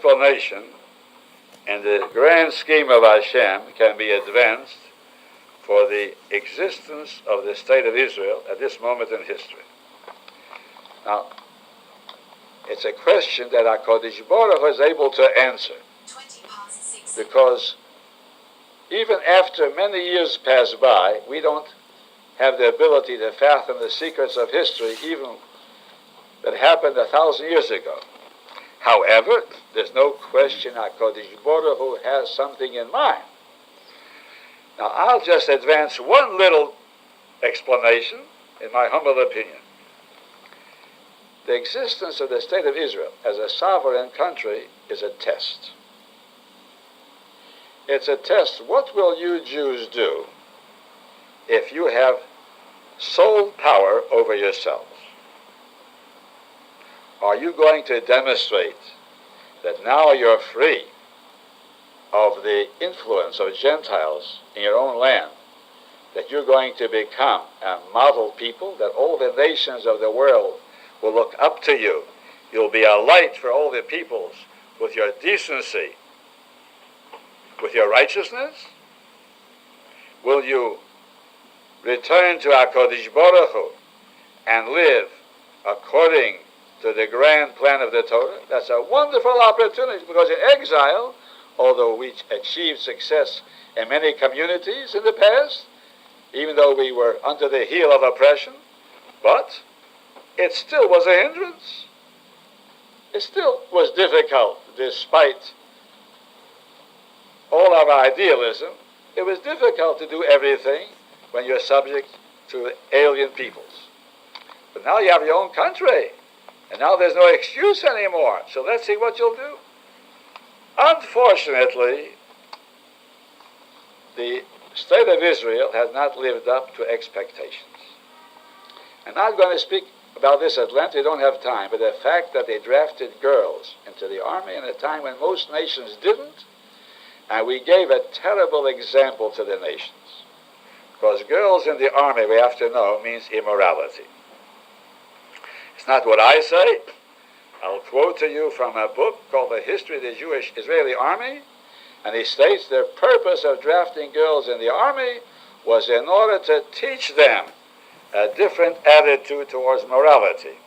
explanation in the grand scheme of Hashem can be advanced for the existence of the state of Israel at this moment in history. Now, it's a question that HaKadosh Baruch Hu is able to answer, because even after many years pass by, we don't have the ability to fathom the secrets of history, even that happened 1,000 years ago. However, there's no question HaKadosh Baruch Hu has something in mind. Now, I'll just advance one little explanation, in my humble opinion. The existence of the state of Israel as a sovereign country is a test. It's a test. What will you Jews do if you have sole power over yourselves? Are you going to demonstrate that now you're free of the influence of Gentiles in your own land, that you're going to become a model people, that all the nations of the world will look up to you? You'll be a light for all the peoples with your decency, with your righteousness? Will you return to HaKadosh Baruch Hu and live according to the grand plan of the Torah? That's a wonderful opportunity, because in exile, although we achieved success in many communities in the past, even though we were under the heel of oppression, but it still was a hindrance. It still was difficult, despite all our idealism. It was difficult to do everything when you're subject to alien peoples. But now you have your own country, and now there's no excuse anymore. So let's see what you'll do. Unfortunately, the state of Israel has not lived up to expectations. I'm not going to speak about this at length, we don't have time, but the fact that they drafted girls into the army in a time when most nations didn't, and we gave a terrible example to the nations. Because girls in the army, we have to know, means immorality. It's not what I say. I'll quote to you from a book called The History of the Jewish Israeli Army, and he states the purpose of drafting girls in the army was in order to teach them a different attitude towards morality.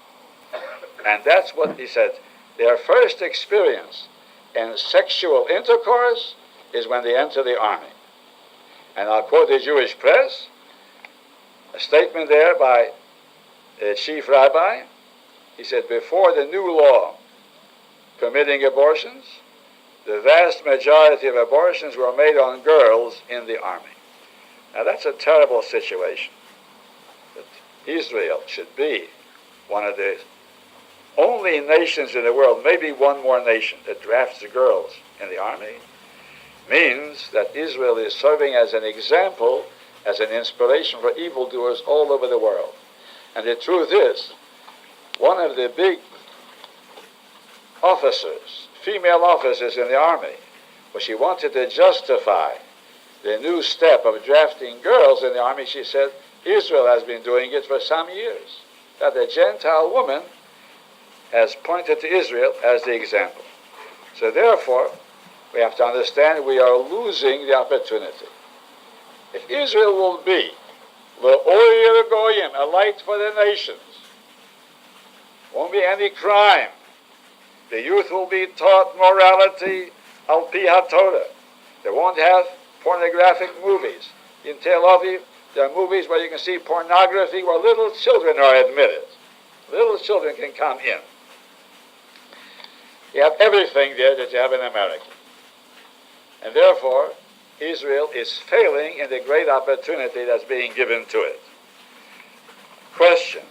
And that's what he said. Their first experience in sexual intercourse is when they enter the army. And I'll quote the Jewish press, a statement there by the chief rabbi. He said, before the new law permitting abortions, the vast majority of abortions were made on girls in the army. Now that's a terrible situation. That Israel should be one of the only nations in the world, maybe one more nation, that drafts the girls in the army, means that Israel is serving as an example, as an inspiration for evildoers all over the world. And the truth is, one of the big officers, female officers in the army, when she wanted to justify the new step of drafting girls in the army, she said, Israel has been doing it for some years. That the Gentile woman has pointed to Israel as the example. So therefore, we have to understand we are losing the opportunity. If Israel will be L'Oyer Goyim, a light for the nations, won't be any crime. The youth will be taught morality al pi haTorah. They won't have pornographic movies. In Tel Aviv, there are movies where you can see pornography where little children are admitted. Little children can come in. You have everything there that you have in America. And therefore, Israel is failing in the great opportunity that's being given to it. Question.